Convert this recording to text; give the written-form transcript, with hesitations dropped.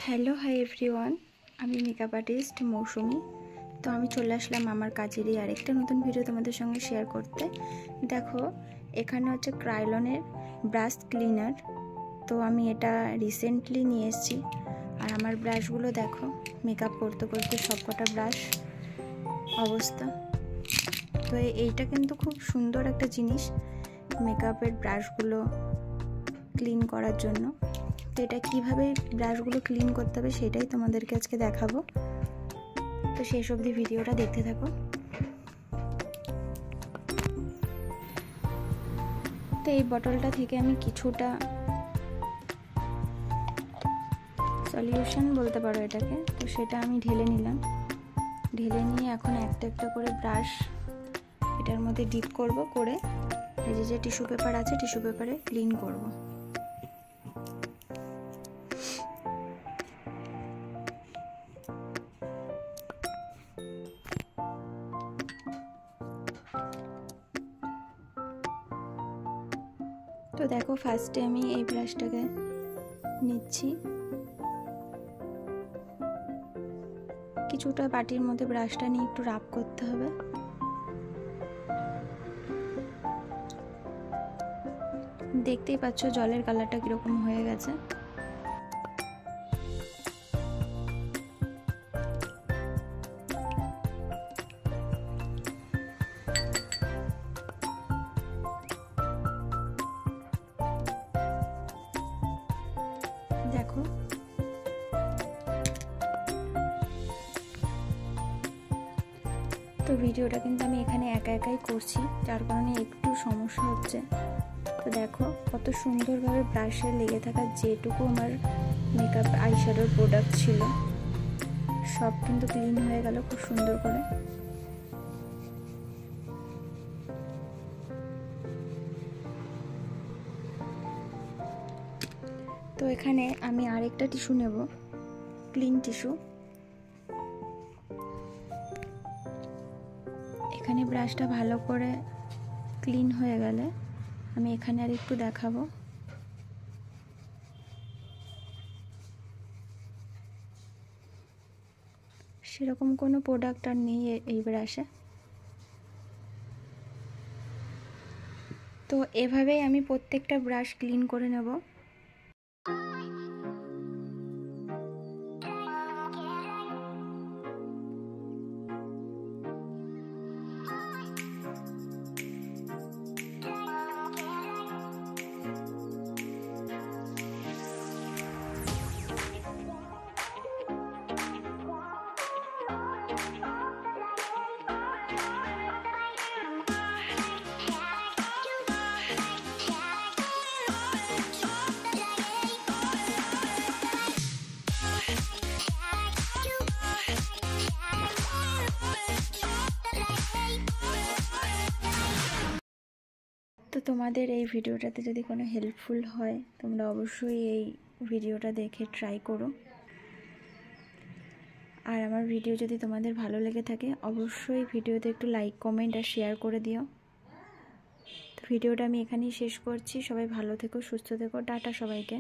Hello hi everyone, আমি makeup artist মৌসুমি। তো আমি চলে আসলাম আমার কাজেরই আরেকটা নতুন ভিডিও তোমাদের সঙ্গে শেয়ার করতে। দেখো, এখানে হচ্ছে ক্রায়োলনের ব্রাশ ক্লিনার। তো আমি এটা রিসেন্টলি নিয়ে এসেছি। আর আমার ব্রাশগুলো দেখো, মেকআপ করতে করতে সবকটা ব্রাশ অবস্থা। তো এইটা কিন্তু খুব সুন্দর একটা জিনিস মেকআপের ব্রাশগুলো ক্লিন করার জন্য। তো এটা কীভাবে ব্রাশগুলো ক্লিন করতে হবে সেটাই তোমাদেরকে আজকে দেখাবো। তো শেষ অবধি ভিডিওটা দেখতে থাকো। তো এই বটলটা থেকে আমি কিছুটা সলিউশন বলতে পারো এটাকে, তো সেটা আমি ঢেলে নিলাম। ঢেলে নিয়ে এখন একটা একটা করে ব্রাশ এটার মধ্যে ডিপ করব, করে এই যে টিস্যু পেপার আছে টিস্যু পেপারে ক্লিন করব। তো দেখো, ফার্স্টে আমি এই ব্রাশটাকে নিচ্ছি, কিছুটা বাটির মধ্যে ব্রাশটা নিয়ে একটু রাব করতে হবে। দেখতেই পাচ্ছ জলের কালারটা কিরকম হয়ে গেছে। দেখো, তো ভিডিওটা কিন্তু আমি এখানে একা একাই করছি, যার কারণে একটু সমস্যা হচ্ছে। তো দেখো কত সুন্দরভাবে ব্রাশে লেগে থাকা যেটুকু আমার মেকআপ আইশ্যাডোর প্রোডাক্ট ছিল সব কিন্তু ক্লিন হয়ে গেল খুব সুন্দর করে। তো এখানে আমি আরেকটা টিস্যু নেব, ক্লিন টিস্যু। এখানে ব্রাশটা ভালো করে ক্লিন হয়ে গেলে আমি এখানে আর একটু দেখাবো। সেরকম কোনো প্রোডাক্ট আর নেই এই ব্রাশে। তো এভাবেই আমি প্রত্যেকটা ব্রাশ ক্লিন করে নেব। তো তোমাদের এই ভিডিওটাতে যদি কোনো হেল্পফুল হয় তোমরা অবশ্যই এই ভিডিওটা দেখে ট্রাই করো। আর আমার ভিডিও যদি তোমাদের ভালো লেগে থাকে অবশ্যই ভিডিওতে একটু লাইক কমেন্ট আর শেয়ার করে দিও। তো ভিডিওটা আমি এখানেই শেষ করছি। সবাই ভালো থেকো, সুস্থ থেকো, টাটা সবাইকে।